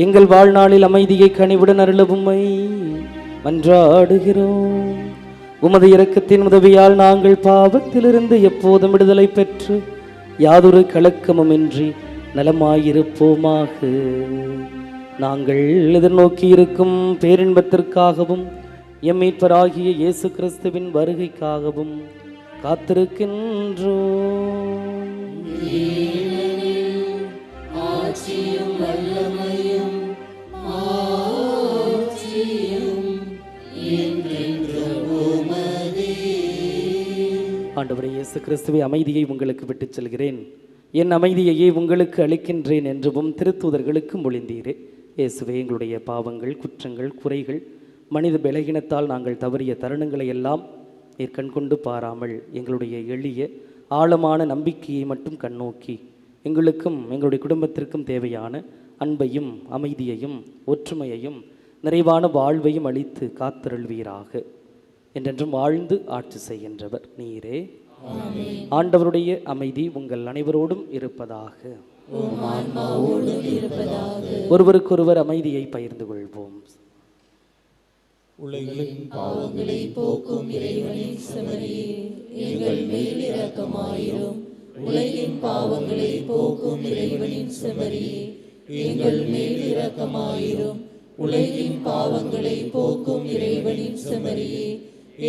எங்கள் வாழ்நாளில் அமைதியை கனிவுடன் அருளவும்மை மன்றாடுகிறோம். உமது இரக்கத்தின் உதவியால் நாங்கள் பாவத்திலிருந்து எப்போதும் விடுதலை பெற்று யாதொரு கலக்கமுமின்றி நலமாயிருப்போமாக. நாங்கள் எதிர்நோக்கி இருக்கும் பேரின்பத்திற்காகவும் எம் மீட்பராகிய இயேசு கிறிஸ்துவின் வருகைக்காகவும் காத்திருக்கின்றோம். ஆட்சியும் வல்லமையும் ஆட்சியும் என்றென்றும் உமதே. ஆண்டவரே இயேசு கிறிஸ்துவே, அமைதியை உங்களுக்கு விட்டுச் செல்கிறேன், என் அமைதியையே உங்களுக்கு அளிக்கின்றேன் என்றும் திருத்தூதர்களுக்கு மொழிந்தீரே. இயேசுவே, எங்களுடைய பாவங்கள், குற்றங்கள், குறைகள், மனித பலகீனத்தால் நாங்கள் தவறிய தருணங்களை எல்லாம் நீர் கண்கொண்டு பாராமல் எங்களுடைய எளிய ஆழமான நம்பிக்கையை மட்டும் கண்ணோக்கி எங்களுக்கும் எங்களுடைய குடும்பத்திற்கும் தேவையான அன்பையும் அமைதியையும் ஒற்றுமையையும் நிறைவான வாழ்வையும் அளித்து காத்தருள்வீராக. என்றென்றும் வாழ்ந்து ஆட்சி செய்கின்றவர் நீரே. ஆண்டவருடைய அமைதி உங்கள் அனைவரோடும் இருப்பதாக. ஒருவருக்கொருவர் அமைதியை பகிர்ந்து கொள்வோம். உலகின் பாவங்களை போக்கும் இறைவனின் செம்மறியே, எங்கள் மேல் இரக்கமாயிரும். உலகின் பாவங்களை போக்கும் இறைவனின் செம்மறியே, எங்கள் மேல் இரக்கமாயிரும். உலகின் பாவங்களை போக்கும் இறைவனின் செம்மறியே,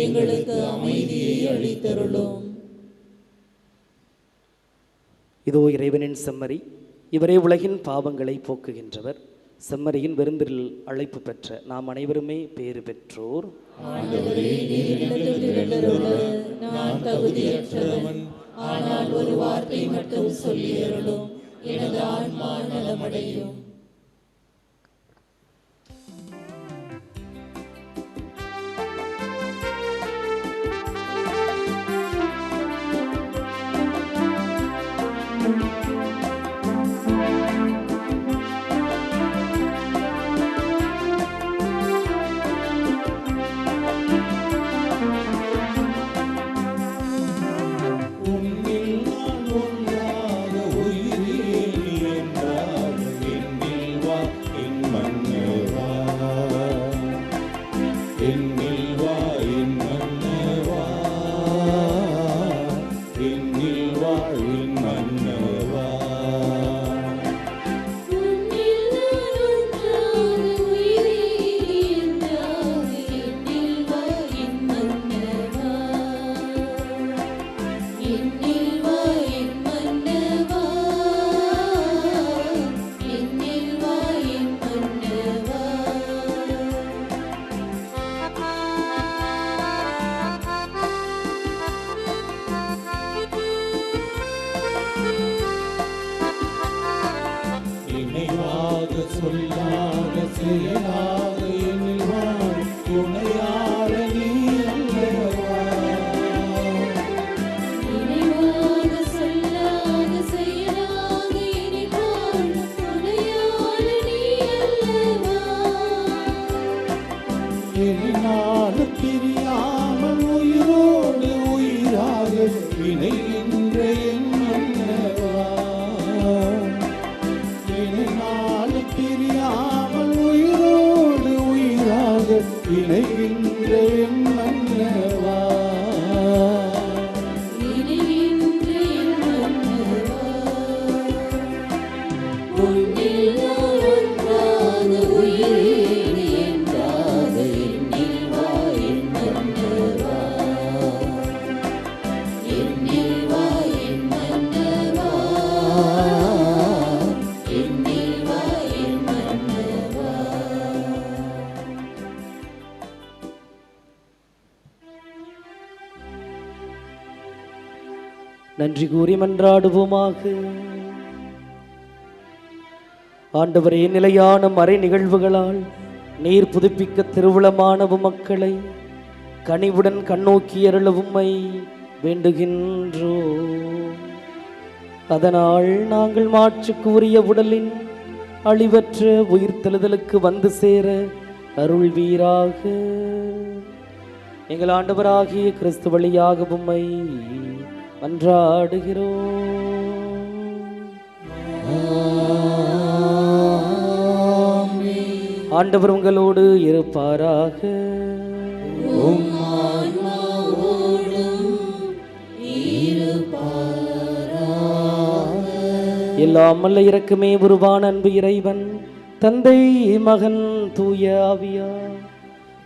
எங்களுக்கு அமைதியை அளித்தருளும். இதோ இறைவனின் செம்மறி, இவரே உலகின் பாவங்களை போக்குகின்றவர். செம்மறியின் விருந்தில் அழைப்பு பெற்ற நாம் அனைவருமே பேறு பெற்றோர். நான் தகுதியற்றவன், ஆனால் ஒரு வார்த்தை மட்டும் சொல்லியருளும், எனது ஆன்மா நலமடையும். சொல்லாத செயலாக என்னில் வாழ் துணையாள நீ அல்லவா. நினைவாக சொல்லாத செயலாக என்னில் வாழ் துணையாள நீ அல்லவா. என்னாலும் பிரியாமல் உயிரோடு உயிராக இணைகின்ற என் மன்னவா. பிரியாமல் உயிரோடு உயிராக இணைகின்ற என் மன்னவா. நன்றி கூறி மன்றாடுவோமாக. ஆண்டவரே, நிலையான மறை நிகழ்வுகளால் நீர் புதுப்பிக்க திருவுளமான மக்களை கனிவுடன் கண்ணோக்கி அருள உம்மை வேண்டுகின்றோ. அதனால் நாங்கள் மாற்றுக்கு உரிய உடலின் அழிவற்ற உயிர்த்தெழுதலுக்கு வந்து சேர அருள்வீராக. எங்கள் ஆண்டவராகிய கிறிஸ்து வழியாக உம்மை மன்றாடுகிறோம். ஆண்டவர் உங்களோடு இருப்பாராக. எல்லாம் வல்ல இரக்கமே உருவான அன்பு இறைவன் தந்தை மகன் தூய ஆவியார்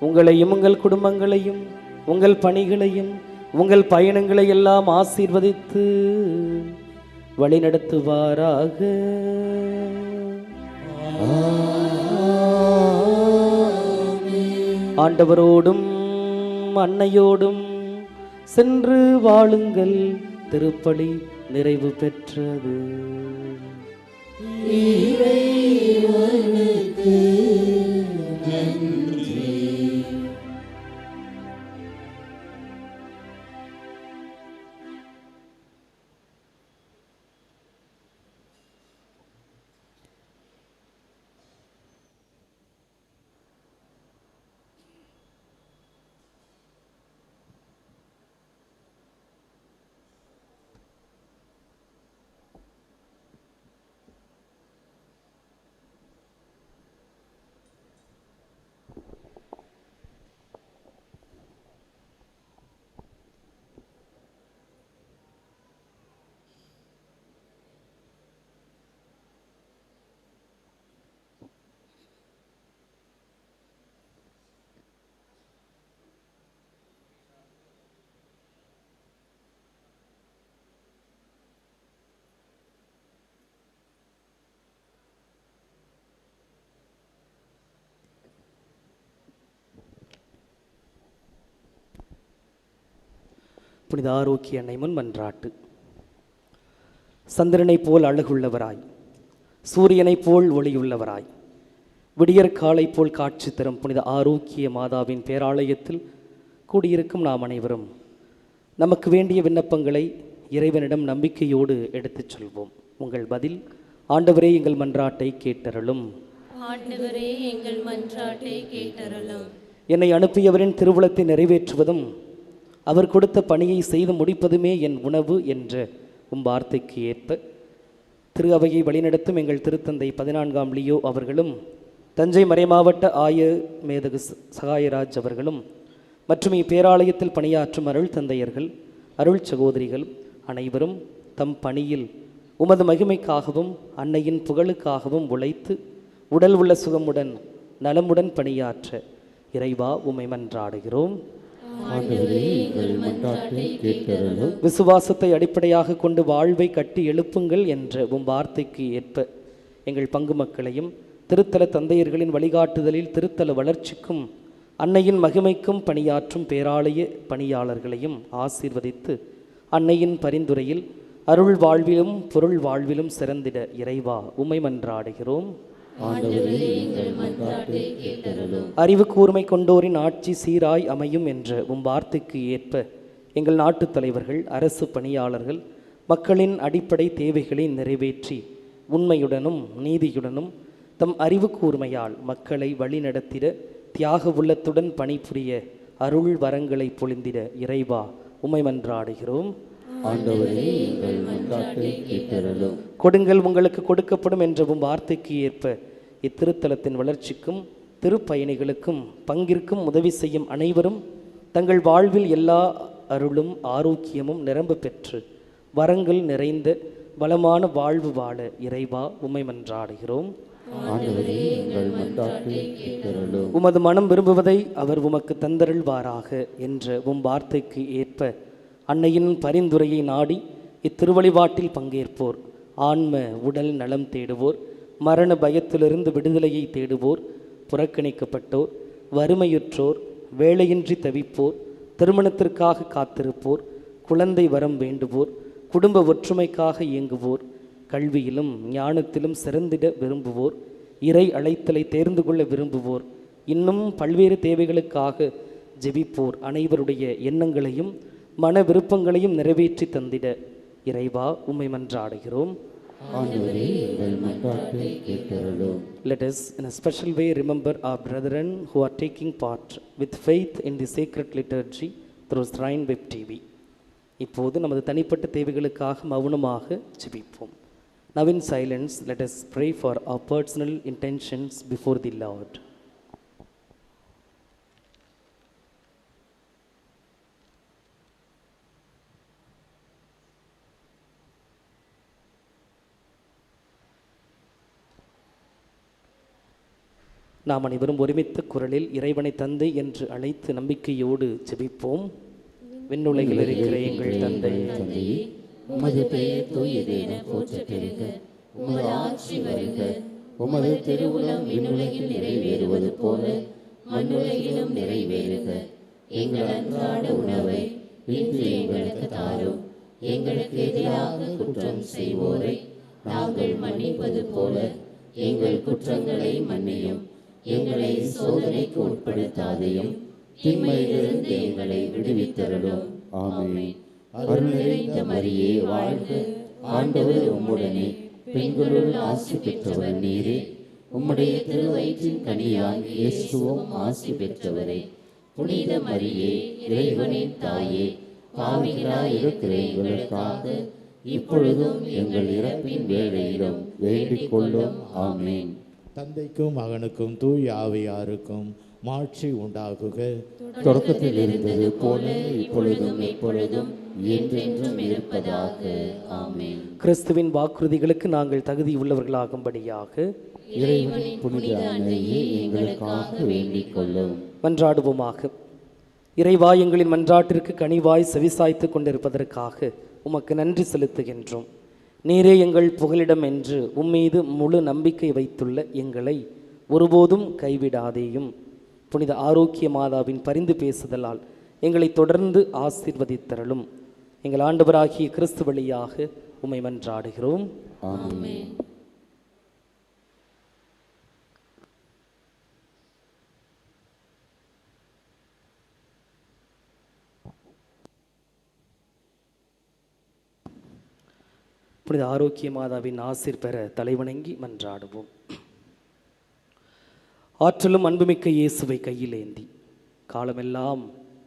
உங்களையும் உங்கள் குடும்பங்களையும் உங்கள் பணிகளையும் உங்கள் பயணங்களை எல்லாம் ஆசீர்வதித்து வழிநடத்துவாராக. ஆண்டவரோடும் அன்னையோடும் சென்று வாழுங்கள். திருப்பலி நிறைவு பெற்றது. புனித ஆரோக்கிய அன்னை முன் மன்றாட்டு. சந்திரனைப் போல் அழகுள்ளவராய், சூரியனைப் போல் ஒளியுள்ளவராய், விடியற்காலைப் போல் காட்சி தரும் புனித ஆரோக்கிய மாதாவின் பேராலயத்தில் கூடியிருக்கும் நாம் அனைவரும் நமக்கு வேண்டிய விண்ணப்பங்களை இறைவனிடம் நம்பிக்கையோடு எடுத்துச் சொல்வோம். உங்கள் பதில்: ஆண்டவரே எங்கள் மன்றாட்டை கேட்டருளும். ஆண்டவரே எங்கள் மன்றாட்டை கேட்டருளும். என்னை அனுப்பியவரின் திருவுளத்தை நிறைவேற்றுவதும் அவர் கொடுத்த பணியை செய்து முடிப்பதுமே என் உணவு என்ற வார்த்தைக்கு ஏற்ப திரு அவையை வழிநடத்தும் எங்கள் திருத்தந்தை 14ஆம் லியோ அவர்களும், தஞ்சை மறைமாவட்ட ஆயர் மேதகு சகாயராஜ் அவர்களும் மற்றும் இப்பேராலயத்தில் பணியாற்றும் அருள் தந்தையர்கள், அருள் சகோதரிகள் அனைவரும் தம் பணியில் உமது மகிமைக்காகவும் அன்னையின் புகழுக்காகவும் உழைத்து உடல் உள்ள சுகமுடன் நலமுடன் பணியாற்ற இறைவா உம்மை மன்றாடுகிறோம். விசுவாசத்தை அடிப்படையாக கொண்டு வாழ்வை கட்டி எழுப்புங்கள் என்ற வார்த்தைக்கு ஏற்ப எங்கள் பங்கு மக்களையும் திருத்தல தந்தையர்களின் வழிகாட்டுதலில் திருத்தல வளர்ச்சிக்கும் அன்னையின் மகிமைக்கும் பணியாற்றும் பேராலய பணியாளர்களையும் ஆசீர்வதித்து அன்னையின் பரிந்துரையில் அருள் வாழ்விலும் பொருள் வாழ்விலும் சிறந்திட இறைவா உம்மை மன்றாடுகிறோம். அறிவு கூர்மை கொண்டோரின் ஆட்சி சீராய் அமையும் என்ற வார்த்தைக்கு ஏற்ப எங்கள் நாட்டு தலைவர்கள், அரசு பணியாளர்கள் மக்களின் அடிப்படை தேவைகளை நிறைவேற்றி உண்மையுடனும் நீதியுடனும் தம் அறிவு கூர்மையால் மக்களை வழிநடத்திட தியாக உள்ளத்துடன் பணிபுரிய அருள் வரங்களை பொழிந்திட இறைவா உம்மை மன்றாடுகிறோம். கொடுங்கள் உங்களுக்கு கொடுக்கப்படும் என்ற வார்த்தைக்கு ஏற்ப இத்திருத்தலத்தின் வளர்ச்சிக்கும் திருப்பயணிகளுக்கும் பங்கிற்கும் உதவி செய்யும் அனைவரும் தங்கள் வாழ்வில் எல்லா அருளும் ஆரோக்கியமும் நிரம்ப பெற்று வரங்கள் நிறைந்த வளமான வாழ்வு வாழ இறைவா உம்மை மன்றாடுகிறோம். உமது மனம் விரும்புவதை அவர் உமக்கு தந்தருள்வாராக என்ற வார்த்தைக்கு ஏற்ப அன்னையின் பரிந்துரையை நாடி இத்திருவழிபாட்டில் பங்கேற்போர், ஆன்ம உடல் நலம் தேடுவோர், மரண பயத்திலிருந்து விடுதலையை தேடுவோர், புறக்கணிக்கப்பட்டோர், வறுமையுற்றோர், வேலையின்றி தவிப்போர், திருமணத்திற்காக காத்திருப்போர், குழந்தை வரம் வேண்டுவோர், குடும்ப ஒற்றுமைக்காக இயங்குவோர், கல்வியிலும் ஞானத்திலும் சிறந்திட விரும்புவோர், இறை அழைத்தலை தேர்ந்து கொள்ள விரும்புவோர், இன்னும் பல்வேறு தேவைகளுக்காக ஜெபிப்போர் அனைவருடைய எண்ணங்களையும் மன விருப்பங்களையும் நிறைவேற்றி தந்திட இறைவா உம்மை மன்றாடுகிறோம். ஆண்டவரே, எங்கள் மன்றாட்டை கேட்டருளும். Let us in a special way remember our brethren who are taking part with faith in the sacred liturgy through Shrine Web TV. இப்போது நமது தனிப்பட்ட தேவைகளுக்காக மௌனமாக ஜெபிப்போம். Now in silence, let us pray for our personal intentions before the Lord. நாம் அனைவரும் ஒருமித்த குரலில் இறைவனை தந்தை என்று அழைத்து நம்பிக்கையோடு ஜெபிப்போம். விண்ணுலகில் இருக்கிற எங்கள் தந்தையே, உமது பெயர் தூயதென போற்றப் பெறுக. உமது ஆட்சி வருக. உமது திருவுளம் விண்ணுலகில் நிறைவேறுவது போல மண்ணுலகிலும் நிறைவேறுக. எங்கள் அன்றாட உணவை இன்று எங்களுக்கு தாரும். எங்களுக்கு எதிராக குற்றம் செய்வோரை நாங்கள் மன்னிப்பது போல எங்கள் குற்றங்களை மன்னியும். எங்களை சோதனைக்கு உட்படுத்தாதையும் தீமையிலிருந்து எங்களை விடுவித்தருளும். ஆமென். அருள் நிறைந்த மரியே வாழ்க. ஆண்டவர் உம்முடனே, பெண்களுள் ஆசி பெற்றவர் நீரே. உம்முடைய திருவயிற்றின் கனியாகிய இயேசுவும் ஆசி பெற்றவரே. புனித மரியே, இறைவனின் தாயே, பாவிகளாய் இருக்கிற எங்களுக்காக இப்பொழுதும் எங்கள் இறப்பின் வேளையிலும் வேண்டிக் கொள்ளும். ஆமென். தந்தைக்கும் மகனுக்கும் தூய ஆவியாருக்கும் மாட்சி உண்டாகுக. தொடக்கத்தில் இருந்தது போல இப்பொழுதும் எப்பொழுதும் என்றென்றும் இருப்பதாக. ஆமென். கிறிஸ்துவின் வாக்குறுதிகளுக்கு நாங்கள் தகுதி உள்ளவர்களாகும்படியாக இறைவனின் புனித அன்னையே எங்களுக்காக வேண்டிக் கொள்ளும். மன்றாடுவோமாக. இறைவா, எங்களின் மன்றாட்டிற்கு கனிவாய் செவிசாய்த்து கொண்டிருப்பதற்காக உமக்கு நன்றி செலுத்துகின்றோம். நீரே எங்கள் புகலிடம் என்று உம்மீது முழு நம்பிக்கை வைத்துள்ள எங்களை ஒருபோதும் கைவிடாதேயும். புனித ஆரோக்கிய மாதாவின் பரிந்து பேசுதலால் எங்களை தொடர்ந்து ஆசீர்வதித்தருளும். எங்கள் ஆண்டவராகிய கிறிஸ்து வழியாக உம்மை மன்றாடுகிறோம். ஆமென். புனித ஆரோக்கிய மாதாவின் ஆசீர் பெற தலைவணங்கி மன்றாடுவோம். ஆற்றலும் அன்புமிக்க இயேசுவை கையில் ஏந்தி காலமெல்லாம்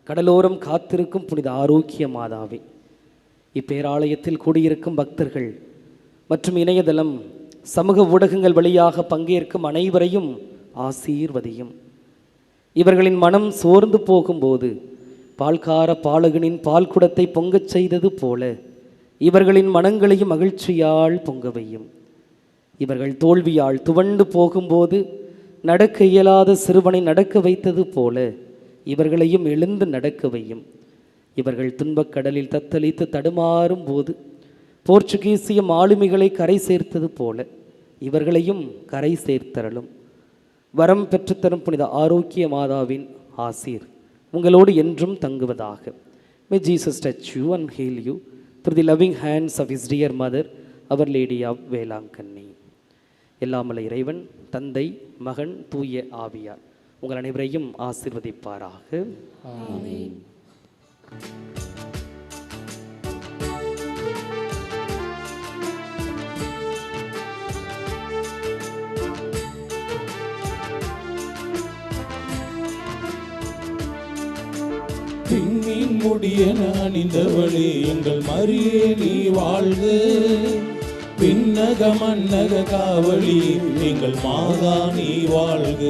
கடலோரம் காத்திருக்கும் புனித ஆரோக்கிய மாதாவே, இப்பேராலயத்தில் கூடியிருக்கும் பக்தர்கள் மற்றும் இணையதளம் சமூக ஊடகங்கள் வழியாக பங்கேற்கும் அனைவரையும் ஆசீர்வதியும். இவர்களின் மனம் சோர்ந்து போகும்போது பால்கார பாலகனின் பால் குடத்தை பொங்கச் செய்தது போல இவர்களின் மனங்களையும் மகிழ்ச்சியால் பொங்க வையும். இவர்கள் தோல்வியால் துவண்டு போகும்போது நடக்க இயலாத சிறுவனை நடக்க வைத்தது போல இவர்களையும் எழுந்து நடக்க வையும். இவர்கள் துன்பக் கடலில் தத்தளித்து தடுமாறும் போது போர்ச்சுகீசிய மாலுமிகளை கரை சேர்த்தது போல இவர்களையும் கரை சேர்த்தரலும். வரம் பெற்றுத்தரும் புனித ஆரோக்கிய மாதாவின் ஆசீர் உங்களோடு என்றும் தங்குவதாக. May Jesus touch you and heal you through the loving hands of his dear mother, Our Lady of Velankanni. எல்லாமல்ல இறைவன் தந்தை, மகன், தூய ஆவியார் உங்கள் அனைவரையும் ஆசீர்வதிப்பாராக. ஆமென். பின்னின் முடியென அணிந்தவளே எங்கள் மரியே நீ வாழ்க. பின்னக மன்னக காவலி எங்கள் மாதா நீ வாழ்க.